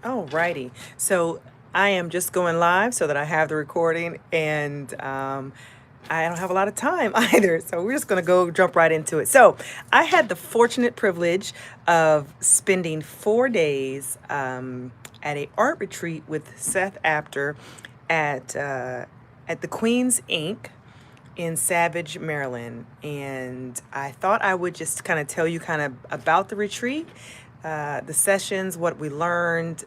Alrighty. So I am just going live so that I have the recording, and I don't have a lot of time either. So we're just going to go jump right into it. So I had the fortunate privilege of spending 4 days at a art retreat with Seth Apter at at the Queen's Ink in Savage, Maryland. And I thought I would just kind of tell you kind of about the retreat, the sessions, what we learned,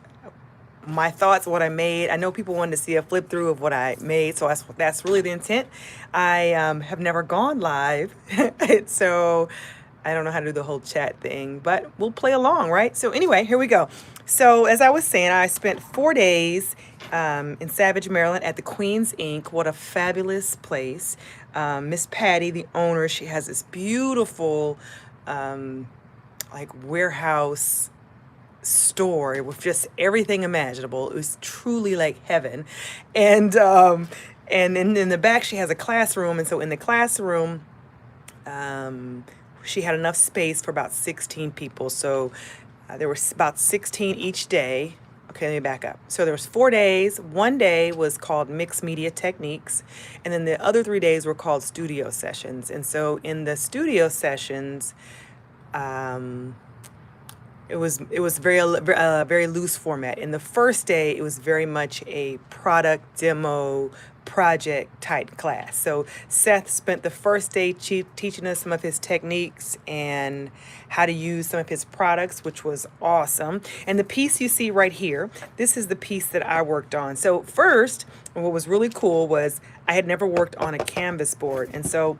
my thoughts, what I made. I know people wanted to see a flip through of what I made, so that's really the intent. I have never gone live, so I don't know how to do the whole chat thing, but we'll play along, right? So anyway, here we go. So as I was saying, I spent 4 days in Savage, Maryland at the Queen's Ink. What a fabulous place. Miss Patty, the owner, she has this beautiful like warehouse store with just everything imaginable. It was truly like heaven. And in the back she has a classroom, and so in the classroom she had enough space for about 16 people. So there were about 16 each day. Okay, let me back up. So there was 4 days. One day was called Mixed Media Techniques, and then the other 3 days were called studio sessions. And so in the studio sessions, it was very loose format. In the first day, it was very much a product demo project type class. So Seth spent the first day teaching us some of his techniques and how to use some of his products, which was awesome. And the piece you see right here, this is the piece that I worked on. So first, what was really cool was I had never worked on a canvas board, and so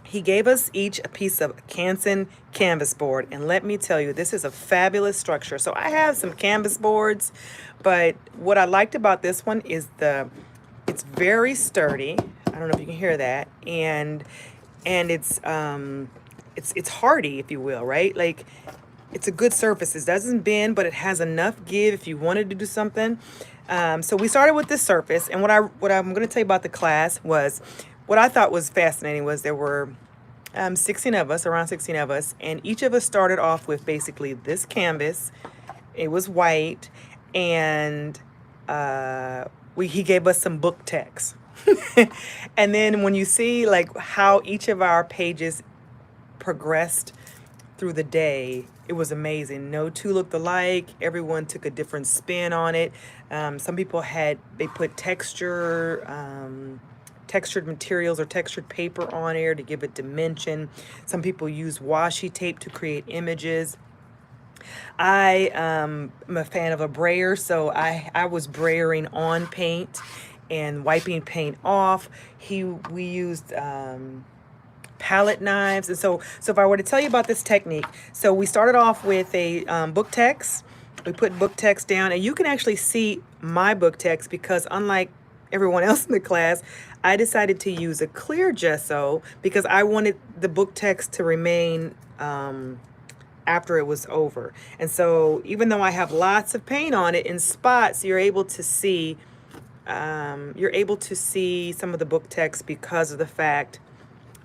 he gave us each a piece of Canson canvas board, and let me tell you, this is a fabulous structure. So I have some canvas boards, but what I liked about this one is it's very sturdy. I don't know if you can hear that, and it's hardy, if you will, right? Like, it's a good surface. It doesn't bend, but it has enough give if you wanted to do something. So we started with this surface, and what I'm going to tell you about the class was, what I thought was fascinating was there were 16 of us, around 16 of us, and each of us started off with basically this canvas. It was white, and he gave us some book text. And then when you see like how each of our pages progressed through the day, it was amazing. No two looked alike. Everyone took a different spin on it. Some people they put textured materials or textured paper on there to give it dimension. Some people use washi tape to create images. I am a fan of a brayer, so I was brayering on paint and wiping paint off. We used palette knives. And so if I were to tell you about this technique, so we started off with a book text. We put book text down, and you can actually see my book text because, unlike everyone else in the class, I decided to use a clear gesso because I wanted the book text to remain after it was over. And so even though I have lots of paint on it in spots, you're able to see some of the book text because of the fact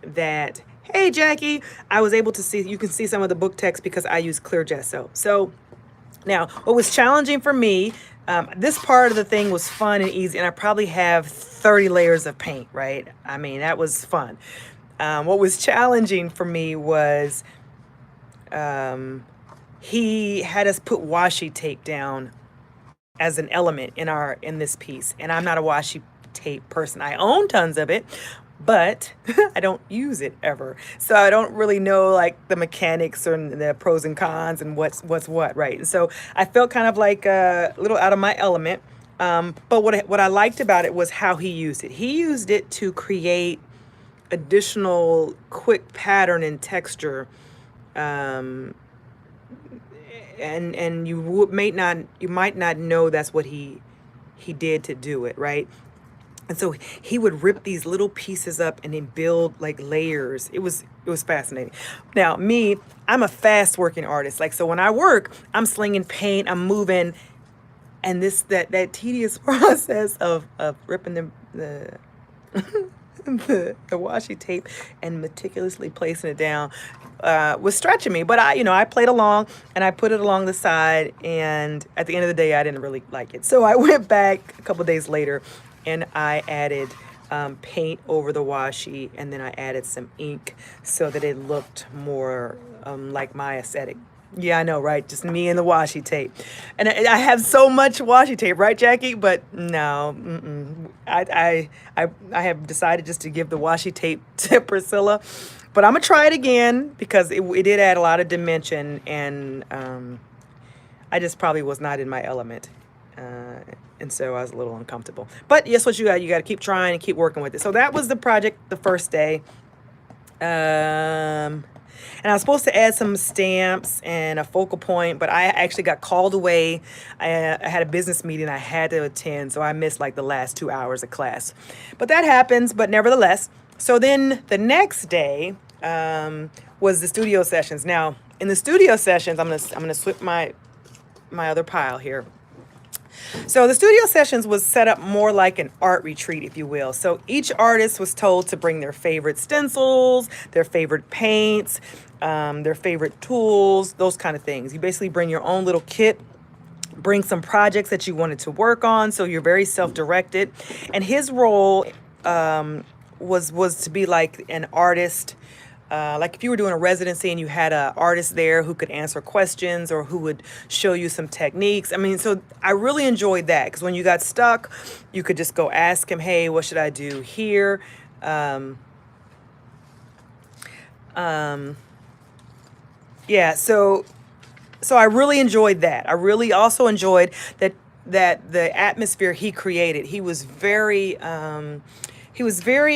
that, hey Jackie, I was able to see, you can see some of the book text because I use clear gesso. So now, what was challenging for me, this part of the thing was fun and easy, and I probably have 30 layers of paint, right? I mean, that was fun. What was challenging for me was he had us put washi tape down as an element in this piece, and I'm not a washi tape person. I own tons of it, but I don't use it ever. So I don't really know like the mechanics or the pros and cons and what's what, right? And so I felt kind of like a little out of my element. But what I liked about it was how he used it. He used it to create additional quick pattern and texture. And you might not know that's what he did to do it, right? And so he would rip these little pieces up and then build like layers. It was fascinating. Now, me, I'm a fast working artist. Like, so when I work, I'm slinging paint, I'm moving, and that tedious process of ripping the the washi tape and meticulously placing it down was stretching me. But I played along and I put it along the side. And at the end of the day, I didn't really like it. So I went back a couple days later and I added paint over the washi, and then I added some ink so that it looked more like my aesthetic. Yeah, I know, right? Just me and the washi tape. And I have so much washi tape, right, Jackie? But no, I have decided just to give the washi tape to Priscilla. But I'm going to try it again because it did add a lot of dimension, and I just probably was not in my element. And so I was a little uncomfortable. But yes, what you got to keep trying and keep working with it. So that was the project the first day. And I was supposed to add some stamps and a focal point, but I actually got called away. I had a business meeting I had to attend, so I missed like the last 2 hours of class. But that happens, but nevertheless. So then the next day was the studio sessions. Now, in the studio sessions, I'm gonna switch my other pile here. So the studio sessions was set up more like an art retreat, if you will. So each artist was told to bring their favorite stencils, their favorite paints, their favorite tools, those kind of things. You basically bring your own little kit, bring some projects that you wanted to work on, so you're very self-directed. And his role was to be like an artist. Like if you were doing a residency and you had an artist there who could answer questions or who would show you some techniques. I mean, so I really enjoyed that because when you got stuck, you could just go ask him, hey, what should I do here? Yeah, so I really enjoyed that. I really also enjoyed that the atmosphere he created. He was very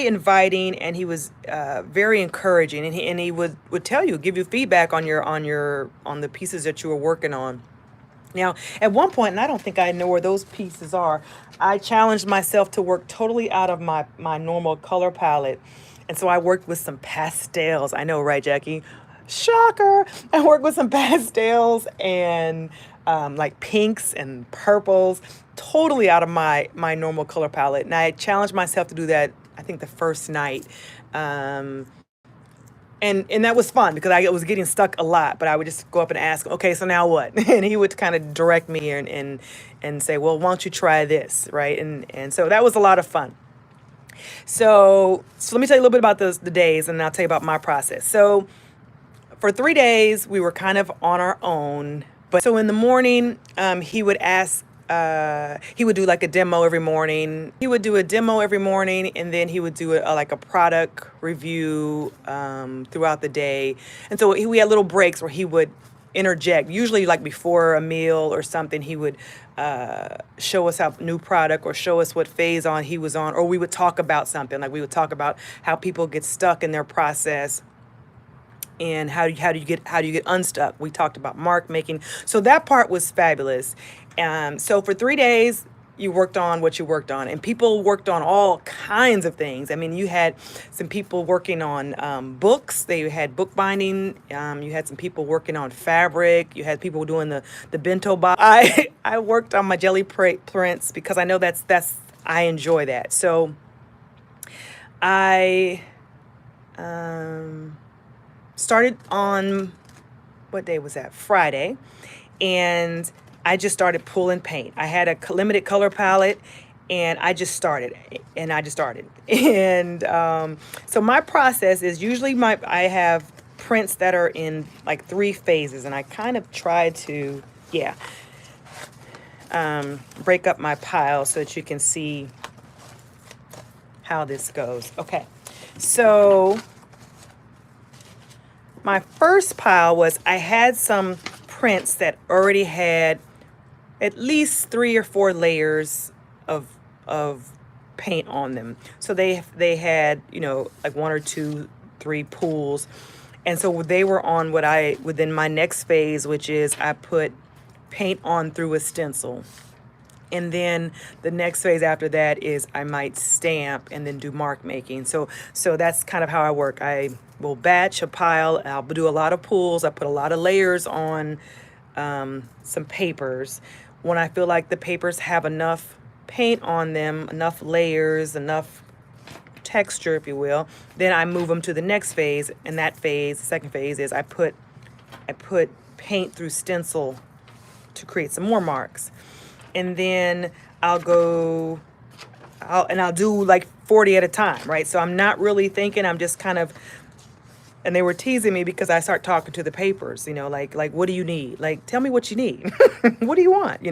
inviting, and he was very encouraging, and he would tell you, give you feedback on the pieces that you were working on. Now, at one point, and I don't think I know where those pieces are, I challenged myself to work totally out of my normal color palette, and so I worked with some pastels. I know, right, Jackie? Shocker! I worked with some pastels and like pinks and purples, totally out of my normal color palette. And I challenged myself to do that, I think the first night. And that was fun because I was getting stuck a lot, but I would just go up and ask, okay, so now what? And he would kind of direct me and say, well, why don't you try this, right? And so that was a lot of fun. So let me tell you a little bit about the days, and I'll tell you about my process. So for 3 days, we were kind of on our own. But so in the morning, he would do like a demo every morning. He would do a demo every morning, and then he would do like a product review throughout the day. And so we had little breaks where he would interject, usually like before a meal or something. He would show us a new product or show us what phase he was on, or we would talk about something. Like we would talk about how people get stuck in their process. And how do you get unstuck? We talked about mark making. So that part was fabulous. So for 3 days, you worked on what you worked on, and people worked on all kinds of things. I mean, you had some people working on books. They had bookbinding. You had some people working on fabric. You had people doing the bento box. I worked on my jelly prints because I know that's I enjoy that. So I started on, what day was that? Friday. And I just started pulling paint. I had a limited color palette, and I just started. And so my process is usually I have prints that are in like 3 phases, and I kind of try to, break up my pile so that you can see how this goes. Okay, so my first pile was I had some prints that already had at least 3 or 4 layers of paint on them. So they had, like 1 or 2, 3 pools. And so they were on within my next phase, which is I put paint on through a stencil. And then the next phase after that is I might stamp and then do mark making. So that's kind of how I work. I will batch a pile. I'll do a lot of pulls. I put a lot of layers on some papers. When I feel like the papers have enough paint on them, enough layers, enough texture, if you will. Then I move them to the next phase, and that phase, the second phase, is I put paint through stencil to create some more marks. And then I'll do like 40 at a time, right? So I'm not really thinking, I'm just kind of, and they were teasing me because I start talking to the papers, like what do you need? Like, tell me what you need. What do you want?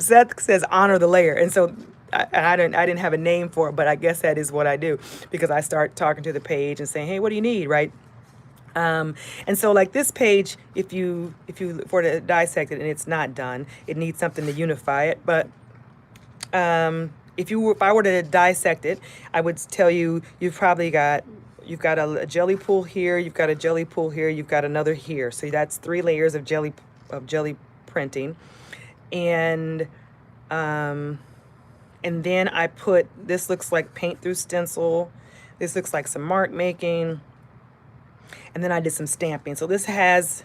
Seth says honor the layer. And so I didn't have a name for it, but I guess that is what I do, because I start talking to the page and saying, hey, what do you need? Right. And so like this page, if you were to dissect it and it's not done, it needs something to unify it. But if I were to dissect it, I would tell you you've got a jelly pool here, you've got a jelly pool here, you've got another here. So that's 3 layers of jelly printing, and then I put, this looks like paint through stencil. This looks like some mark making. And then I did some stamping. So this has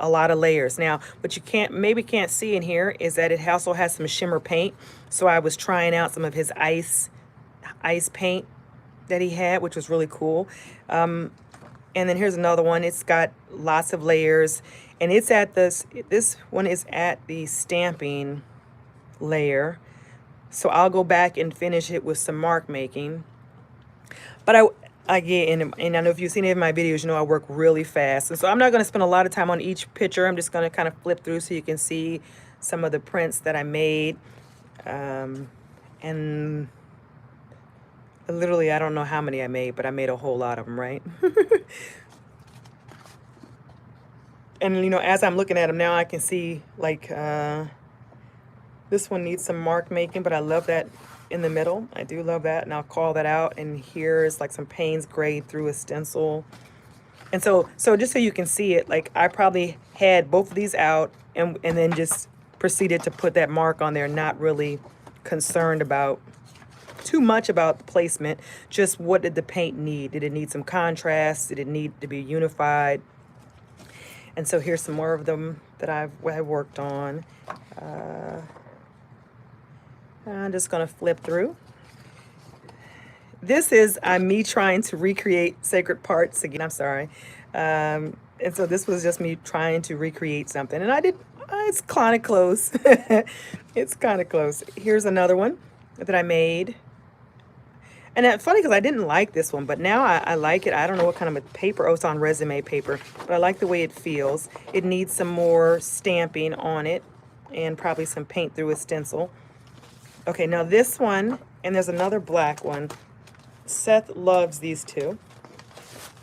a lot of layers. Now, what you maybe can't see in here is that it also has some shimmer paint. So I was trying out some of his ice paint that he had, which was really cool. And then here's another one. It's got lots of layers, and it's at this one is at the stamping layer. So I'll go back and finish it with some mark making. But and I know if you've seen any of my videos, you know I work really fast. And so I'm not going to spend a lot of time on each picture. I'm just going to kind of flip through so you can see some of the prints that I made. And literally, I don't know how many I made, but I made a whole lot of them, right? And, as I'm looking at them now, I can see, like, this one needs some mark making, but I love that in the middle. I do love that, and I'll call that out. And here is like some Payne's grade through a stencil. And so just so you can see it, like I probably had both of these out and then just proceeded to put that mark on there, not really concerned about too much about the placement. Just what did the paint need? Did it need some contrast? Did it need to be unified? And so here's some more of them that I've worked on. I'm just going to flip through. This is me trying to recreate Sacred Parts again. I'm sorry. And so this was just me trying to recreate something. And I did. It's kind of close. It's kind of close. Here's another one that I made. And it's funny because I didn't like this one, but now I like it. I don't know what kind of a paper. Oh, it's on resume paper. But I like the way it feels. It needs some more stamping on it and probably some paint through a stencil. Okay, now this one, and there's another black one. Seth loves these two.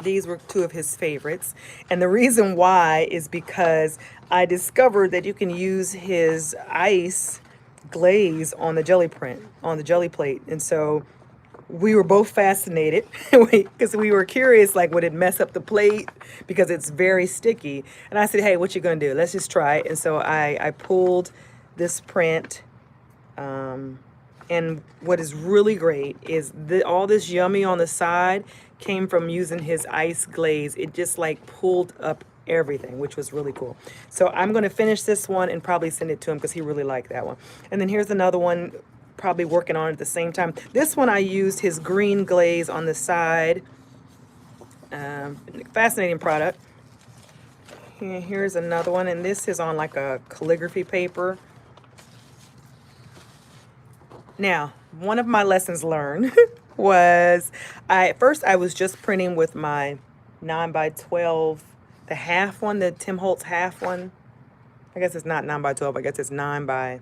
These were 2 of his favorites. And the reason why is because I discovered that you can use his ice glaze on the jelly plate. And so we were both fascinated because we were curious, like, would it mess up the plate because it's very sticky? And I said, hey, what you gonna do? Let's just try it. And so I pulled this print. And what is really great is all this yummy on the side came from using his ice glaze. It just like pulled up everything, which was really cool. So I'm going to finish this one and probably send it to him because he really liked that one. And then here's another one, probably working on it at the same time. This one I used his green glaze on the side. Fascinating product. And here's another one, and this is on like a calligraphy paper. Now, one of my lessons learned was at first I was just printing with my 9x12, the half one, the Tim Holtz half one. I guess it's not 9x12. I guess it's 9x6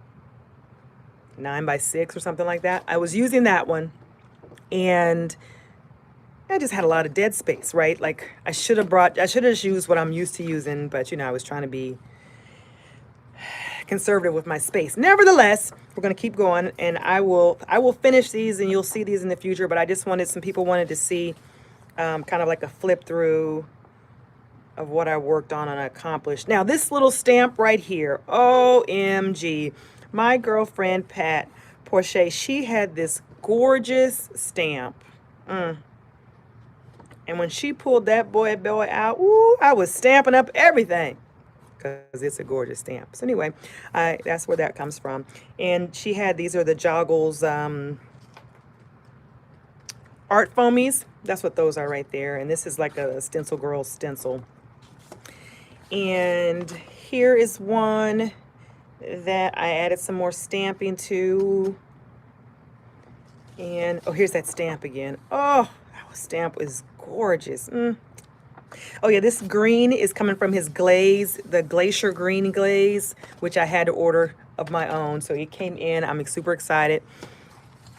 or something like that. I was using that one, and I just had a lot of dead space, right? Like I should have just used what I'm used to using, but I was trying to be conservative with my space. Nevertheless, we're going to keep going, and I will finish these, and you'll see these in the future. But I just some people wanted to see kind of like a flip through of what I worked on and accomplished. Now this little stamp right here, OMG, my girlfriend Pat Porche, she had this gorgeous stamp. And when she pulled that boy out, ooh, I was stamping up everything, because it's a gorgeous stamp. So anyway, that's where that comes from. And she had, these are the Joggles art foamies. That's what those are right there. And this is like a Stencil Girl stencil. And here is one that I added some more stamping to. And oh, here's that stamp again. Oh, that stamp is gorgeous. Oh yeah, this green is coming from his glaze, the Glacier Green glaze, which I had to order of my own. So it came in. I'm super excited.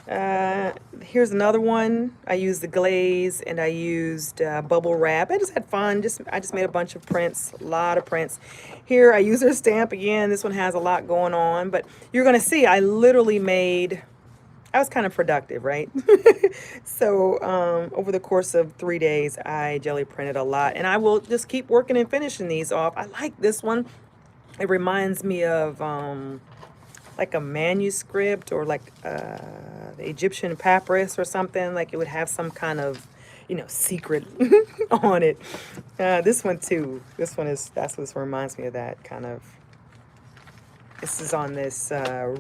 Here's another one. I used the glaze and I used bubble wrap. I just had fun. I just made a bunch of prints, a lot of prints. Here I used her stamp again. This one has a lot going on, but you're gonna see I literally made. I was kind of productive, right? So over the course of 3 days, I jelly printed a lot, and I will just keep working and finishing these off. I like this one. It reminds me of like a manuscript or like the Egyptian papyrus or something. Like it would have some kind of, you know, secret on it. This one too. That's what reminds me of that kind of. This is on this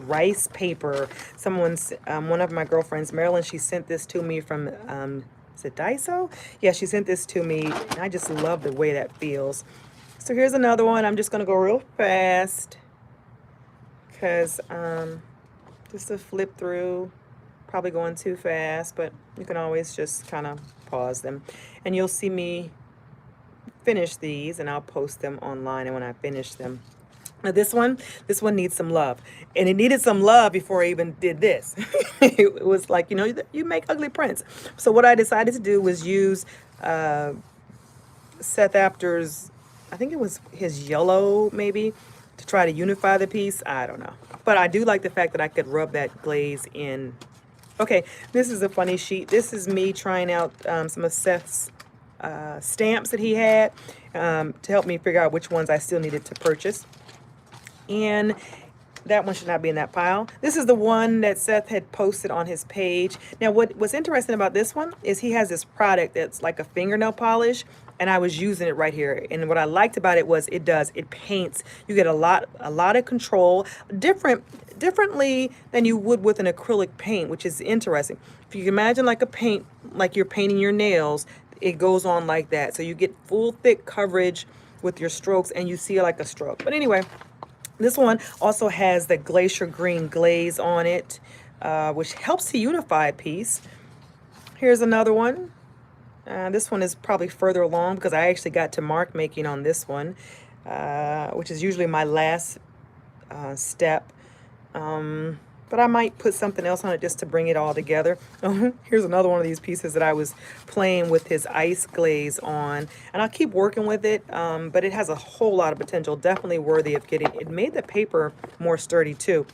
rice paper. One of my girlfriends, Marilyn, she sent this to me from, is it Daiso? Yeah, she sent this to me, and I just love the way that feels. So here's another one. I'm just going to go real fast because just to flip through, probably going too fast, but you can always just kind of pause them. And you'll see me finish these, and I'll post them online and when I finish them. Now this one needs some love, and it needed some love before I even did this. It was like, you know, you make ugly prints. So what I decided to do was use Seth Apter's, I think it was his yellow maybe, to try to unify the piece. I don't know, but I do like the fact that I could rub that glaze in. Okay, this is a funny sheet. This is me trying out some of Seth's stamps that he had to help me figure out which ones I still needed to purchase. And that one should not be in that pile. This is the one that Seth had posted on his page. Now, what's interesting about this one is he has this product that's like a fingernail polish, and I was using it right here. And what I liked about it was it paints. You get a lot of control, differently than you would with an acrylic paint, which is interesting. If you can imagine like a paint, like you're painting your nails, it goes on like that. So you get full thick coverage with your strokes, and you see like a stroke. But anyway, this one also has the Glacier Green glaze on it, which helps to unify a piece. Here's another one. This one is probably further along because I actually got to mark making on this one, which is usually my last step. But I might put something else on it just to bring it all together. Here's another one of these pieces that I was playing with his ice glaze on. And I'll keep working with it, but it has a whole lot of potential. Definitely worthy of getting. It made the paper more sturdy too.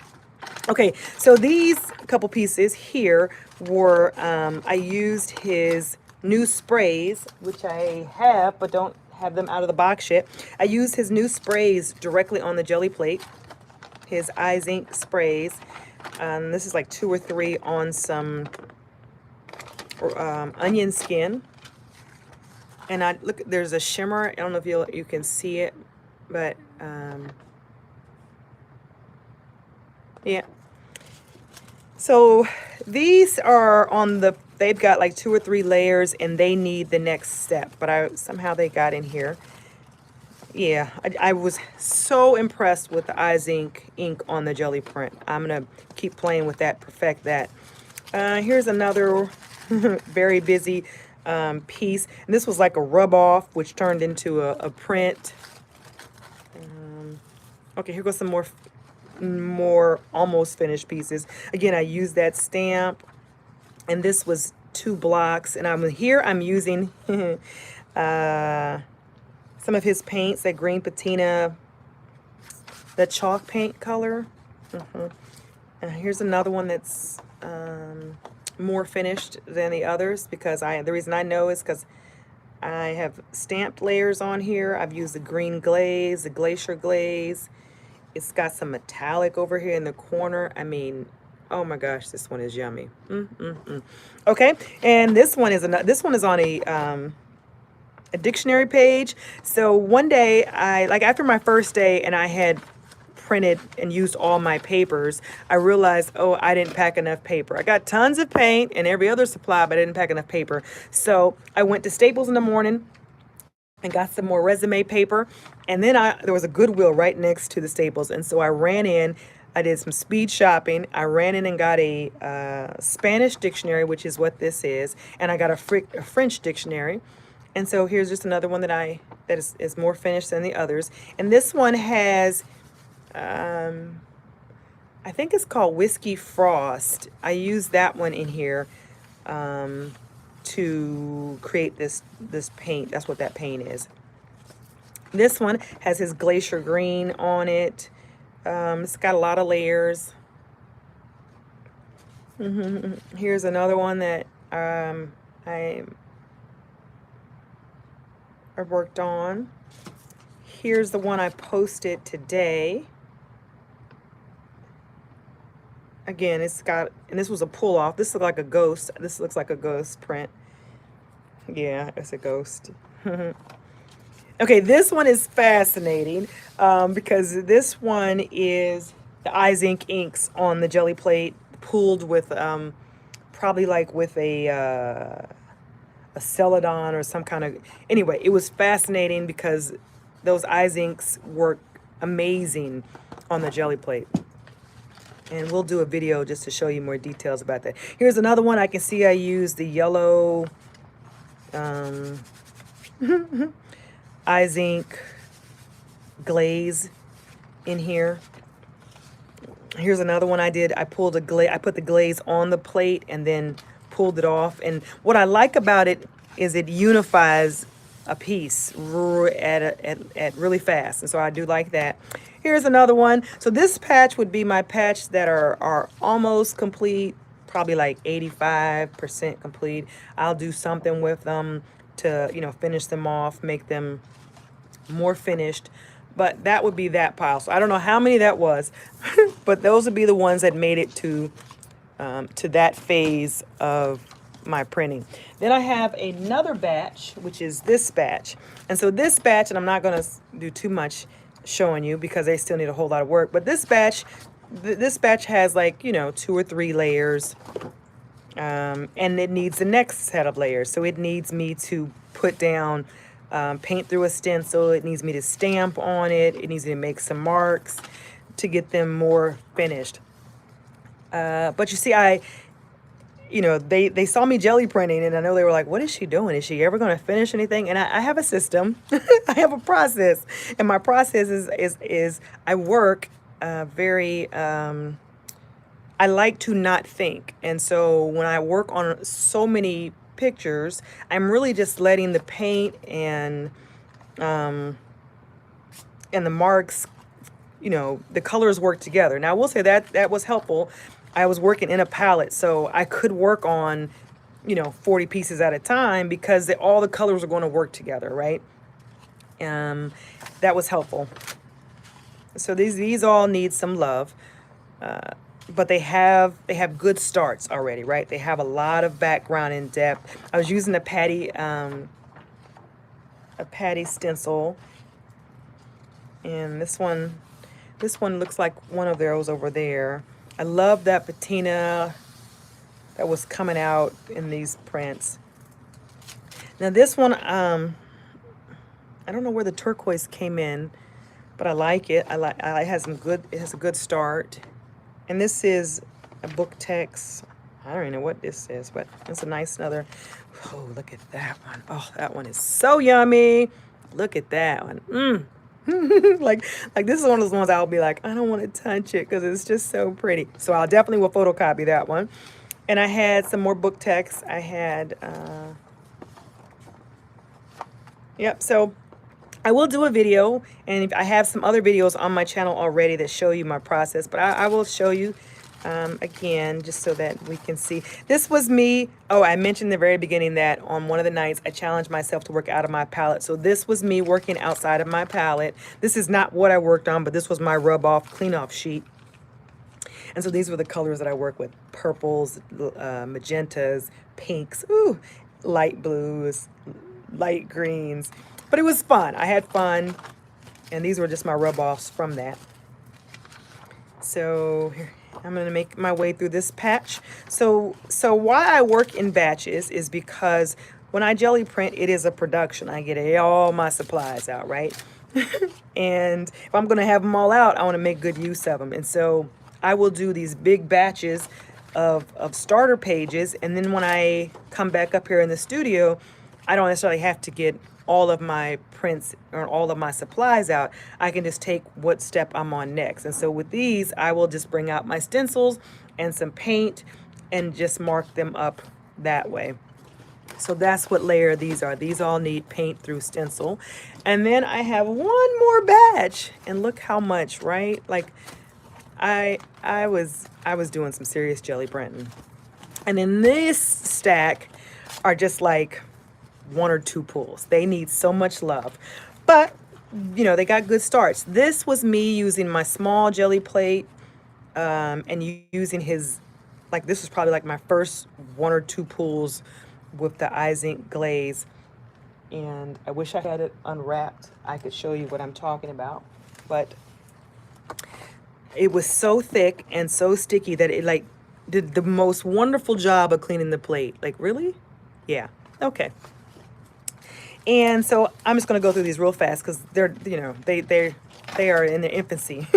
Okay, so these couple pieces here were, I used his new sprays, which I have, but don't have them out of the box yet. I used his new sprays directly on the jelly plate. His Eyes Ink sprays. This is like 2 or 3 on some onion skin. And I look, there's a shimmer. I don't know if you can see it, but yeah. So these are on the, they've got like 2 or 3 layers, and they need the next step, but somehow they got in here. Yeah, I was so impressed with the Eyes Ink on the jelly print. I'm going to keep playing with that, perfect that. Here's another very busy piece. And this was like a rub off, which turned into a print. Okay, here goes some more almost finished pieces. Again, I used that stamp, and this was 2 blocks. And I'm using some of his paints, that green patina, that chalk paint color. And here's another one that's more finished than the others, because the reason I know is because I have stamped layers on here. I've used the green glaze, the glacier glaze. It's got some metallic over here in the corner. I mean, oh my gosh, this one is yummy. Okay, and this one is on a dictionary page. So one day, after my first day, and I had printed and used all my papers, I realized, oh, I didn't pack enough paper. I got tons of paint and every other supply, but I didn't pack enough paper. So I went to Staples in the morning and got some more resume paper. And then there was a Goodwill right next to the Staples. And so I ran in, I did some speed shopping. I ran in and got a Spanish dictionary, which is what this is. And I got a French dictionary. And so here's just another one that is more finished than the others. And this one has, I think it's called Whiskey Frost. I used that one in here to create this paint. That's what that paint is. This one has his Glacier Green on it. It's got a lot of layers. Here's another one that I worked on. Here's the one I posted today. Again, it's got, and this was a pull off. This looks like a ghost. This looks like a ghost print. Yeah, it's a ghost. Okay, this one is fascinating because this one is the Eyes Ink inks on the jelly plate, pooled with probably like with a Celadon or some kind of, anyway, it was fascinating because those Eyes Inks work amazing on the jelly plate. And we'll do a video just to show you more details about that. Here's another one. I can see I used the yellow Eyes Ink glaze in here. Here's another one I did. I put the glaze on the plate and then pulled it off. And what I like about it is it unifies a piece at really fast. And so I do like that. Here's another one. So this patch would be my patch that are almost complete, probably like 85% complete. I'll do something with them to, you know, finish them off, make them more finished. But that would be that pile. So I don't know how many that was, but those would be the ones that made it to that phase of my printing. Then I have another batch, which is this batch. And so this batch, and I'm not going to do too much showing you because they still need a whole lot of work, but this batch has like, you know, 2 or 3 layers, and it needs the next set of layers. So it needs me to put down paint through a stencil. It needs me to stamp on it. It needs me to make some marks to get them more finished. But you see, you know, they saw me jelly printing, and I know they were like, what is she doing? Is she ever going to finish anything? And I have a system. I have a process. And my process is I work very, I like to not think. And so when I work on so many pictures, I'm really just letting the paint and the marks, you know, the colors work together. Now I will say that was helpful. I was working in a palette, so I could work on, you know, 40 pieces at a time because all the colors are going to work together, right? That was helpful. So these all need some love, but they have good starts already, right? They have a lot of background in depth. I was using a Patty stencil, and this one looks like one of those over there. I love that patina that was coming out in these prints. Now this one, I don't know where the turquoise came in, but I like it. It has a good start. And this is a book text. I don't even know what this is, but it's a nice another. Oh, look at that one. Oh, that one is so yummy. Look at that one. like this is one of those ones I'll be like, I don't want to touch it because it's just so pretty. So I'll definitely will photocopy that one. And I had some more book text. I had yep. So I will do a video, and I have some other videos on my channel already that show you my process, but I will show you again, just so that we can see. This was me. Oh, I mentioned in the very beginning that on one of the nights I challenged myself to work out of my palette. So this was me working outside of my palette. This is not what I worked on, but this was my rub off, clean off sheet. And so these were the colors that I work with: purples, magentas, pinks, ooh, light blues, light greens. But it was fun. I had fun. And these were just my rub offs from that. So here, I'm going to make my way through this patch. So why I work in batches is because when I jelly print, it is a production. I get all my supplies out, right? And if I'm going to have them all out, I want to make good use of them. And so I will do these big batches of starter pages. And then when I come back up here in the studio, I don't necessarily have to get all of my prints or all of my supplies out. I can just take what step I'm on next. And so with these, I will just bring out my stencils and some paint and just mark them up that way. So that's what layer these are. These all need paint through stencil. And then I have one more batch, and look how much, right? Like I was doing some serious jelly printing. And in this stack are just like 1 or 2 pulls. They need so much love. But, you know, they got good starts. This was me using my small jelly plate and using his, like this was probably like my first 1 or 2 pulls with the eye zinc glaze. And I wish I had it unwrapped. I could show you what I'm talking about. But it was so thick and so sticky that it like did the most wonderful job of cleaning the plate. Like, really? Yeah. Okay. And so I'm just going to go through these real fast because they're, you know, they are in their infancy.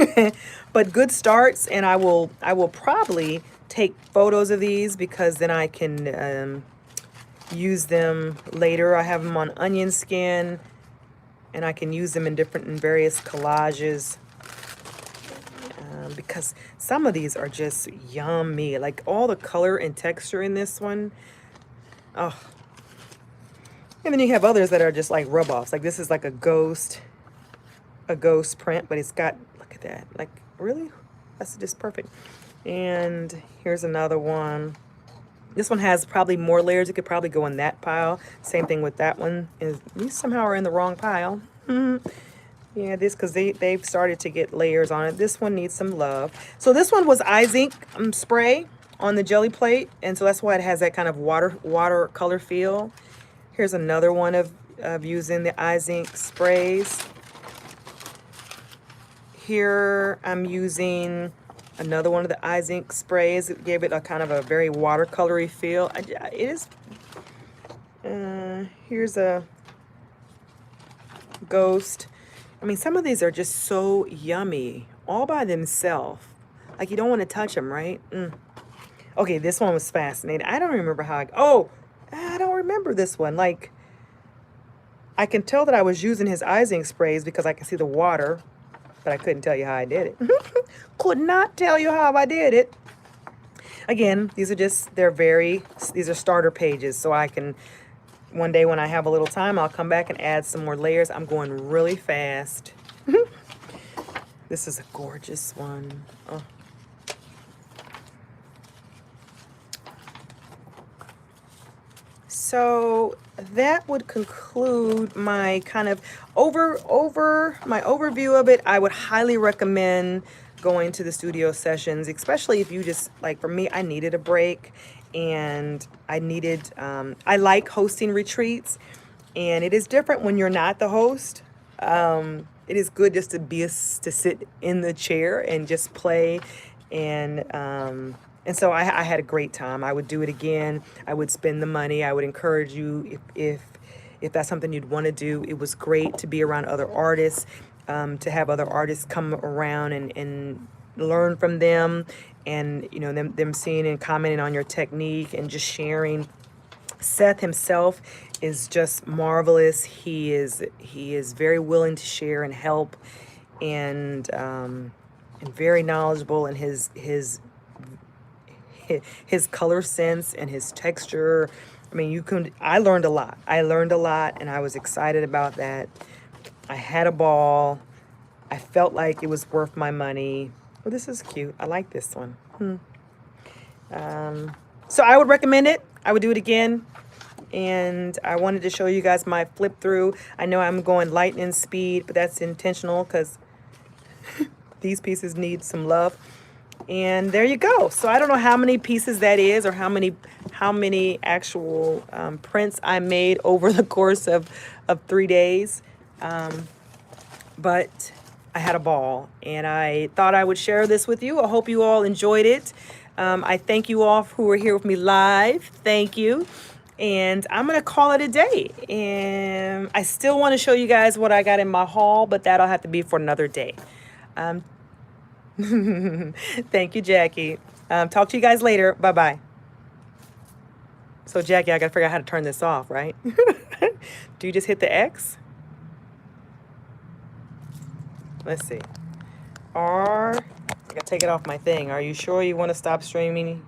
But good starts, and I will probably take photos of these because then I can use them later. I have them on onion skin, and I can use them in various collages. Because some of these are just yummy. Like all the color and texture in this one. Oh. And then you have others that are just like rub-offs. Like this is like a ghost print, but it's got, look at that. Like, really? That's just perfect. And here's another one. This one has probably more layers. It could probably go in that pile. Same thing with that one. These somehow are in the wrong pile. Yeah, this because they've started to get layers on it. This one needs some love. So this one was eye zinc spray on the jelly plate, and so that's why it has that kind of watercolor feel. Here's another one of using the eye zinc sprays. Here I'm using another one of the eye zinc sprays. It gave it a kind of a very watercolory feel. It is. Here's a ghost. I mean, some of these are just so yummy all by themselves. Like, you don't want to touch them, right? Okay, this one was fascinating. I don't remember how I don't remember this one. Like, I can tell that I was using his eye zinc sprays because I can see the water, but I couldn't tell you how I did it. Could not tell you how I did it. Again, these are starter pages, so I can, one day when I have a little time, I'll come back and add some more layers. I'm going really fast. This is a gorgeous one. Oh. So that would conclude my kind of my overview of it. I would highly recommend going to the studio sessions, especially if you just, like for me, I needed a break. And I like hosting retreats, and it is different when you're not the host. It is good just to sit in the chair and just play, and so I had a great time. I would do it again. I would spend the money. I would encourage you if that's something you'd want to do. It was great to be around other artists, to have other artists come around and learn from them. And, you know, them seeing and commenting on your technique and just sharing. Seth himself is just marvelous. He is very willing to share and help, and very knowledgeable in his color sense and his texture. I mean, I learned a lot. And I was excited about that. I had a ball. I felt like it was worth my money. Oh, this is cute. I like this one. So I would recommend it. I would do it again. And I wanted to show you guys my flip through. I know I'm going lightning speed, but that's intentional because these pieces need some love. And there you go. So I don't know how many pieces that is, or how many actual prints I made over the course of 3 days. But I had a ball, and I thought I would share this with you. I hope you all enjoyed it. I thank you all who are here with me live. Thank you. And I'm going to call it a day. And I still want to show you guys what I got in my haul, but that'll have to be for another day. Um, thank you, Jackie. Talk to you guys later. Bye-bye. So, Jackie, I got to figure out how to turn this off, right? Do you just hit the X? Let's see. I gotta take it off my thing. Are you sure you want to stop streaming?